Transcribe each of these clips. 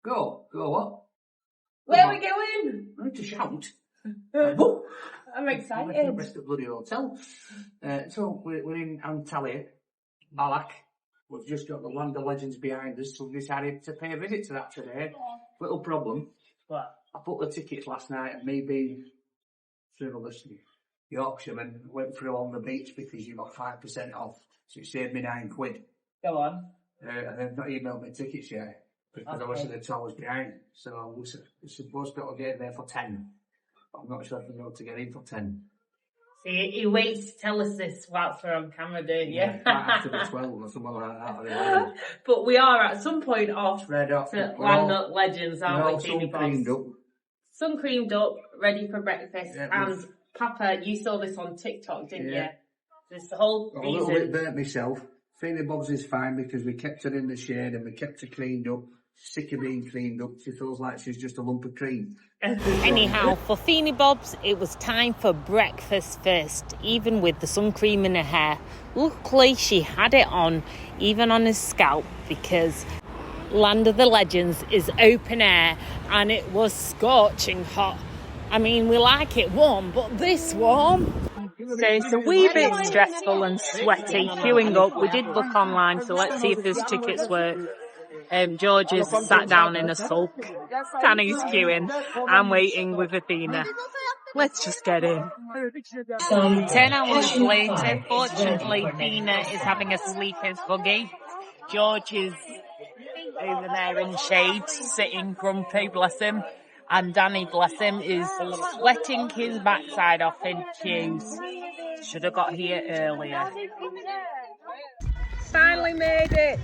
Go what? Where are we going? I need to shout. I'm excited. The rest of the bloody hotel. So we're in Antalya, Balak. We've just got the Land of Legends behind us, so we decided to pay a visit to that today. Little problem. What? I booked the tickets last night, and me being frivolous Yorkshireman went through on the beach because you got 5% off, so it saved me £9. Go on. And they've not emailed me tickets yet because obviously the tour was behind. So we're supposed to get there for 10. I'm not sure if we're going to get in for 10. See, he waits to tell us this whilst we're on camera, don't you? Yeah, after the 12 or something like that. But we are at some point off Red off. to Land of Legends, aren't we, Teeny creamed up. Sun creamed up, ready for breakfast. Yeah, and Papa, you saw this on TikTok, didn't you? This whole reason. A little bit burnt myself. Feeny Bob's is fine because we kept her in the shade and we kept her cleaned up. Sick of being cleaned up. She feels like she's just a lump of cream. Anyhow, for Feeny Bob's, it was time for breakfast first, even with the sun cream in her hair. Luckily, she had it on, even on her scalp, because Land of the Legends is open air and it was scorching hot. I mean, we like it warm, but this warm? So it's a wee bit stressful and sweaty, queuing up. We did look online, so let's see if there's tickets work. George is sat down in a sulk. Danny's queuing. I'm waiting with Athena. Let's just get in. 10 hours later, fortunately, Athena is having a sleeper's buggy. George is over there in shade, sitting grumpy, bless him. And Danny, bless him, is sweating his backside off in queues. Should have got here earlier. Finally made it!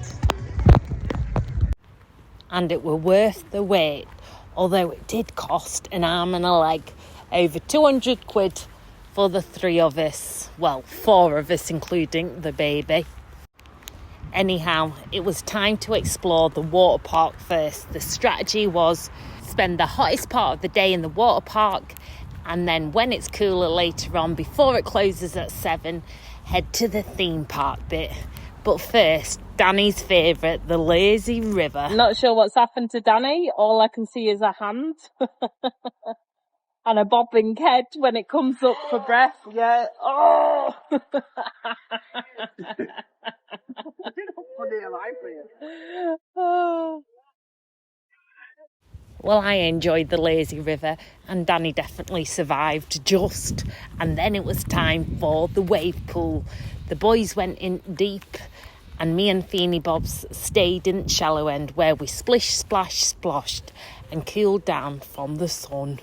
And it were worth the wait, although it did cost an arm and a leg, over £200 for the three of us. Well, four of us, including the baby. Anyhow, it was time to explore the water park first. The strategy was spend the hottest part of the day in the water park, and then when it's cooler later on, before it closes at 7, head to the theme park bit. But first, Danny's favourite, the lazy river. Not sure what's happened to Danny. All I can see is a hand and a bobbing head when it comes up for breath. Yeah. Oh! Oh. Well, I enjoyed the lazy river and Danny definitely survived just. And then it was time for the wave pool. The boys went in deep and me and Feeny Bobs stayed in the shallow end where we splish, splash, splashed and cooled down from the sun.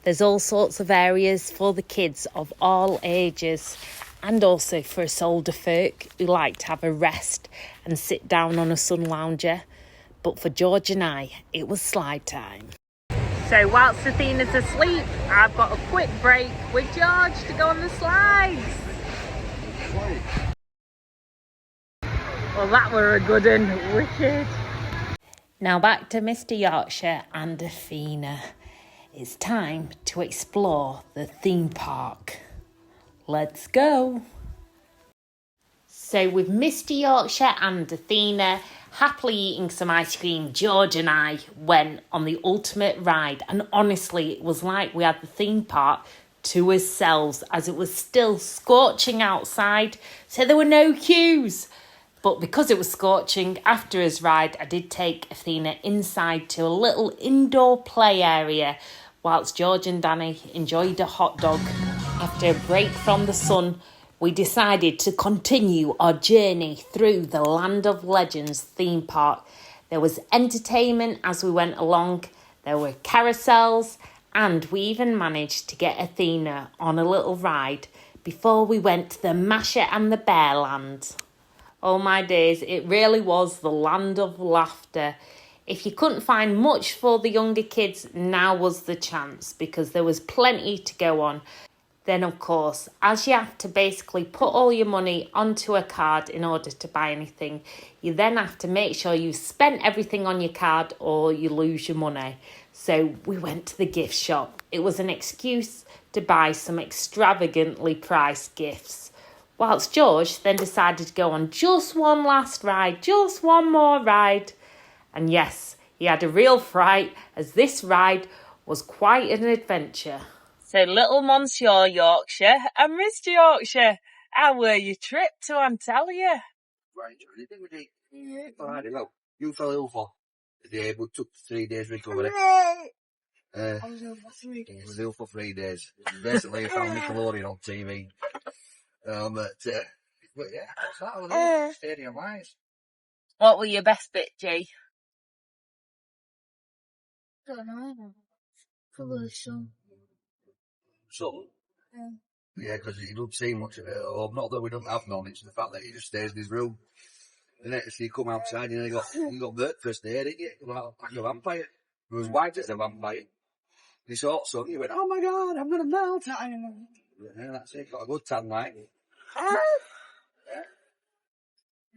There's all sorts of areas for the kids of all ages and also for us older folk who like to have a rest and sit down on a sun lounger. But for George and I, it was slide time. So whilst Athena's asleep, I've got a quick break with George to go on the slides. Well, that were a good one, wicked. Now back to Mr. Yorkshire and Athena. It's time to explore the theme park. Let's go. So with Mr. Yorkshire and Athena happily eating some ice cream, George and I went on the ultimate ride. And honestly, it was like we had the theme park to ourselves as it was still scorching outside. So there were no queues. But because it was scorching, after his ride, I did take Athena inside to a little indoor play area whilst George and Danny enjoyed a hot dog. After a break from the sun, we decided to continue our journey through the Land of Legends theme park. There was entertainment as we went along, there were carousels, and we even managed to get Athena on a little ride before we went to the Masher and the Bear Land. Oh my days, it really was the land of laughter. If you couldn't find much for the younger kids, now was the chance because there was plenty to go on. Then, of course, as you have to basically put all your money onto a card in order to buy anything, you then have to make sure you spent everything on your card or you lose your money. So we went to the gift shop. It was an excuse to buy some extravagantly priced gifts. Whilst George then decided to go on just one last ride, just one more ride. And yes, he had a real fright, as this ride was quite an adventure. So, little Monsieur Yorkshire and Mr. Yorkshire, how were your trip to Antalya? Right, enjoyed it, didn't we? Yeah. I don't know. You fell ill for a day, but took 3 days recovery. I was ill for 3 days. I was ill for 3 days. Basically, I found Nickelodeon on TV. But yeah, that was it. Stadium wise. What were your best bit, G? Don't know. Probably some. Some? Yeah, because he doesn't see much of it at home. Not that we don't have none, it's the fact that he just stays in his room. And then so you come outside and you got burnt first day, didn't you? Like a vampire. It was white as a vampire. He saw it, so he went, oh my God, I'm going to melt. Yeah, that's it. Got a good tan night.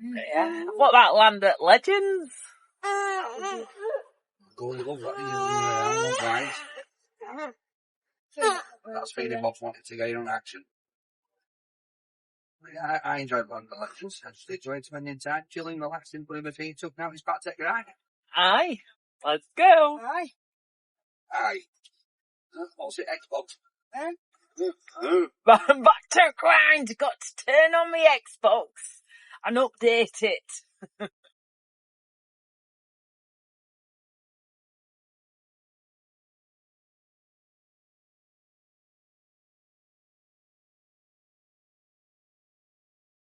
Yeah. What about Land at Legends? Go and love that. That's feeding Bob's wanted to get on action. Yeah, I enjoyed Land of Legends. I just enjoyed spending time chilling, relaxing, putting my feet up. Now it's back to grind. Aye. Let's go. Aye. What's it, Xbox? Back to grind. Got to turn on my Xbox and update it.